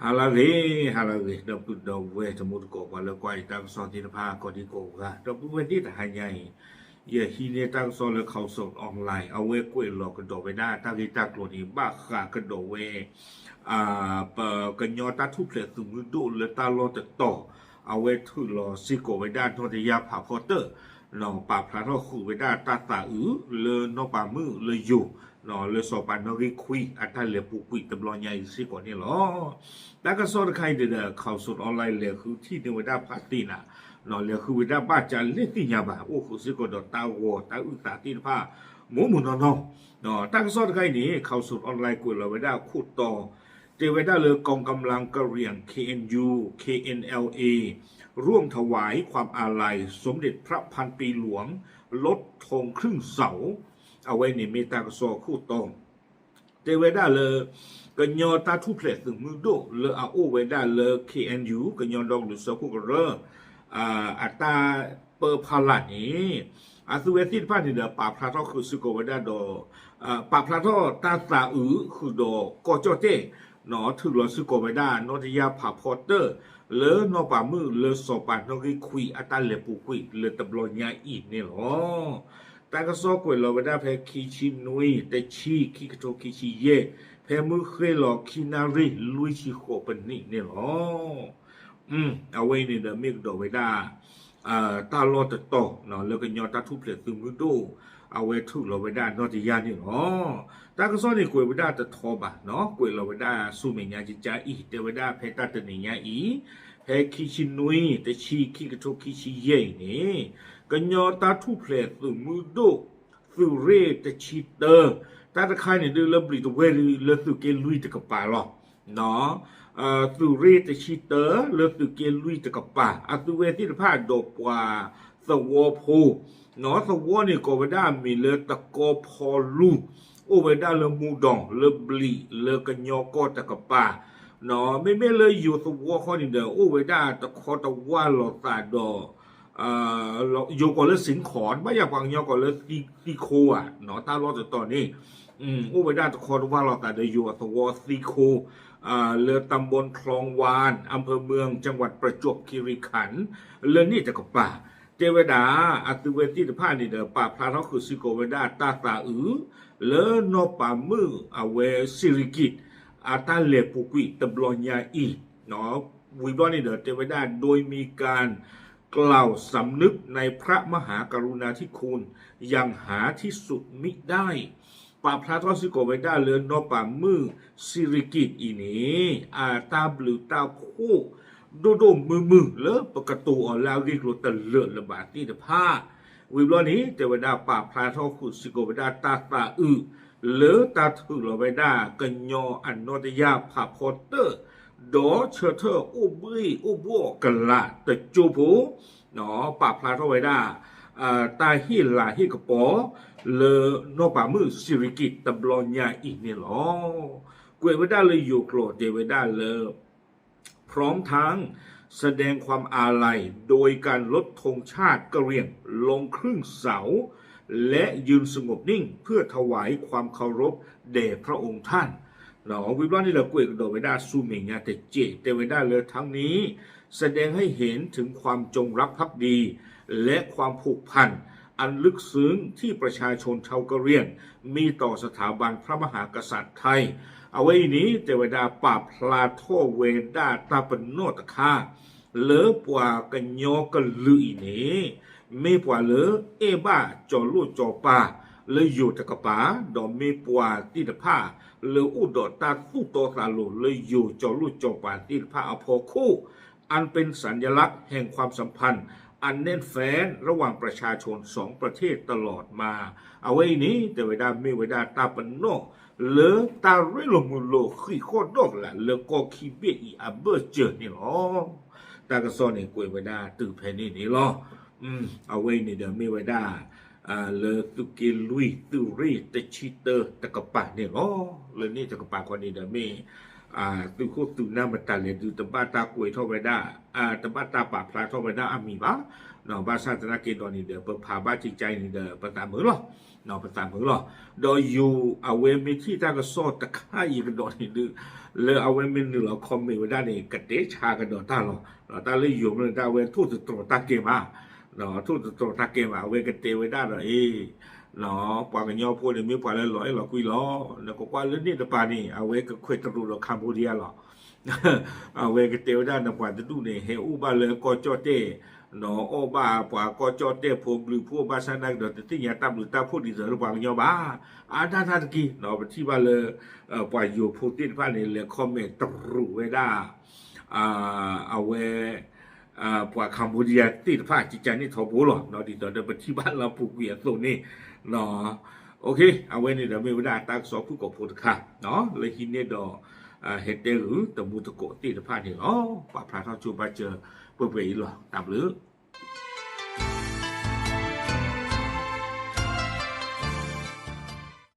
halale da do we to mu ko wa le kwai ta so ti da pha ko ti ko ga do pu we ti da ha nyai ye hi ne ta so le khau so online a we kwai lo ko do we da ta ki ta ko ni ba kha ko do we pa ka nyo ta thu ple tu mu do le ta lo ta to a we thu lo si ko we da to ti ya pha ko te no pa phla ro khu we da ta ta le no pa mu le yu no le so pa no ki khui ata le pu khui ta blo nyai si ko ni lo ta ka so da khai de khau so online le khu ti de we da pha ti na no le khu we da ba cha le ti nya ba o khu si ko do ta wo ta u ta ti pha mo mu no ta ka so da khai ni khau so online ko le we da khu toเจเวดาเลยกองกำลังกะเหรี่ยง KNU KNLA ร่วมถวายความอาลัยสมเด็จพระพันปีหลวงลดธงครึ่งเสาเอาไว้ในเมตากระสอคู่ตองเจเวดาเลยกันยอตาทุเพลตึงมือโดเลยเอาโอเวดาเลย KNU กันยอดองหรือสกุกเรอัตราเปอร์พาลานี้อาสุเวสิพานี่เดอป่าพระทอคือสุโกเวดาโดป่าพระทอตาสาคือโดกอจอเจนอถึงเราสุโกเวดานอทยาผาพอเตอร์เลอนอป่ามือเลสอปานนอกิคุยอัตาเลปูคุยเลตบลอญาอีนี่หรอแต่ก็ซอกวยเราเวดาเพคิชินุยแต่ชีคิกโตคิชิเยเพมือเคยหลอกคินาริลุยชิโคปนี่นี่หรอเอาไว้นี่เดอมิกโดเวดาตาลอตโตเนาะแล้วก็ยอตาทุเพลตึงมือโดเอาไว้ทุเราเวดานอทยานี่หรอตาก็ซ้อนนี่กวยเวดาตะทอบะเนาะกวยเราเวดาสู้เมียจิจาอีเตเวดาเพตาตะนิยาอีเพคิชินุยตะชีคิกโตคิชิเยนี่ก็ยอตาทุเพลตึงมือโดสุเรตะชีเตอตาตะคายนี่เดลบริตเวลีเลสุเกลุยตะกะปาลอเนาะสุเรตะชีเตอเลสุเกลุยตะกะปาอะสุเวติตะพาดอกกว่าสวอโพเนาะสวอนี่ก็เวดามีเลตะกอพอลูโอเวดาเลมูดองเลบลีเลกันยอกอตะกะปาเนาะไม่เลยอยู่สวอข้อนี่เด้อโอเวดาตะคอตะว่าลอตาดออยู่ก่อนเลยสิงขอนไม่อยากวางยอก่อนเลยซีโคอ่ะเนาะตาลอตอนนี้โอเวดาตะคอตะว่าลอตาเดอยู่สวอซีโคเรือตำบลคลองวานอำเภอเมืองจังหวัดประจวบคีรีขันธ์เรือนี่ตะกะปาเจเวดาอัตเวติตะพานี่เด้อป่าพระเขาคือซิโกเวดาตาตาเลอนอป่ามืออเวสิริกิตอาตาเลปุกุยตะบลญาอีเนาะวิบลอนี่เด้อเจเวดาโดยมีการกล่าวสำนึกในพระมหากรุณาธิคุณอย่างหาที่สุดมิได้ป่าพระทอสิโกเวดาเลือนอป่ามือสิริกิตอีนี้อาตาบลือตาคู่โดมือเลปกตูออลาวิกโรตเลือดระบาดที่ตะผ้าวิบลอนี้เทวดาป่าพระทอขุสิโกเวดาตาเลอตาถึงเราไปได้กันยออันนอตยาผาพอเตอร์ดอเชเธออุบกันละแต่จูผูเนาะป่าพระทอไว้ได้ตาฮิลาฮิกปอเลอนอป่ามือสิริกิตตะบลอนยาอีกนี่หรอกวยไว้ได้เลยอยู่โกรธเทวดาเลยพร้อมทั้งแสดงความอาลัยโดยการลดธงชาติกะเหรี่ยงลงครึ่งเสาและยืนสงบนิ่งเพื่อถวายความเคารพแด่พระองค์ท่านเนาะวิบลอนี่เรากวยกับโดเวดาซูเมียแต่เจเตเวดาเลยทั้งนี้แสดงให้เห็นถึงความจงรักภักดีและความผูกพันอันลึกซึ้งที่ประชาชนชาวกะเหรี่ยงมีต่อสถาบันพระมหากษัตริย์ไทยเอาไว้นี้เทวดาป่าพลาโทเวดาตาปโนตคาเลอปวากันยอกันลือนี้ไม่ปวาเลอเอบ้าจอลูจอปาเลอยู่ตะกะปาดอไม่ปวาติดผ้าเลออุดอตาคู่โตสาลุเลอยู่จอลูจอปาติดผ้าอภคู่อันเป็นสัญลักษณ์แห่งความสัมพันธ์อันแน่นแฟ้นระหว่างประชาชนสองประเทศตลอดมาเอาไว้นี้เทวดาไม่เวดาตาปโนเลอตาเรลมุโลขี้โคดอกละเลก็ขี้เบียอีอับเบอร์เจอนี่หรอตากระซ้อนในกวยเวดาตื่นแผ่นนี่หรอเอาไว้นี่เดี๋ยวไม่เวดาเลอตุกิลุยตุรีตะชิเตอตะกะปะนี่หรอเลนี่ตะกะปะคนนี้เดี๋ยวไม่ตุโคตุน้ามันตาเลยดูตะบ้าตากวยท่อเวดาตะบ้าตาป่าพลาท่อเวดามีบ้าเนาะบ้าซาตนาเกตอนนี้เดี๋ยวเปิดผ่าบ้าจิตใจนี่เดี๋ยวประตามมือหรอ เนาะภาษาเมืองหรอดอยูเอาเวมีที่ตาก็ซอตะค่ายกันดอนี่ดื้อเลยเอาเวมีนึเราคอมเมนต์ไว้ได้นี่กระเดชากันดอตาหรอตาเลยอยู่มันตาเวทูตตตาเกมาเนาะทูตตตาเกมาเวกระเตไว้ได้หรอเนาะปากันยอพูดมีปาเลยหลอยหรอคุยล้อแล้วก็กว่าเรื่องนี้ตะปานี่เอาเวก็คุยตะรูเราคัมพูเดียหรอเอาเวกระเตไว้ได้นะปาจะดูเนี่ยเฮอุบาเลยก็จอเตno oba pa ko chote pho blu pho ba san dak do ti nya tab lu ta pho di so ba nyo ba ada ta ki no ba ti ba le pa yo pho ti ba ne le comment tru we da awe pa cambodia ti pa chi chan ni tho bo lo no di do de ba ti ba la pu kwi so ni no okay awe ni da me da ta so phu ko pho ta kha no le hi ne doเฮเตอร์ตะมูตะโกติตะพานี่อ๋อปะพระเท่าจูบาเจอเปื่อยๆหรอตามหรือ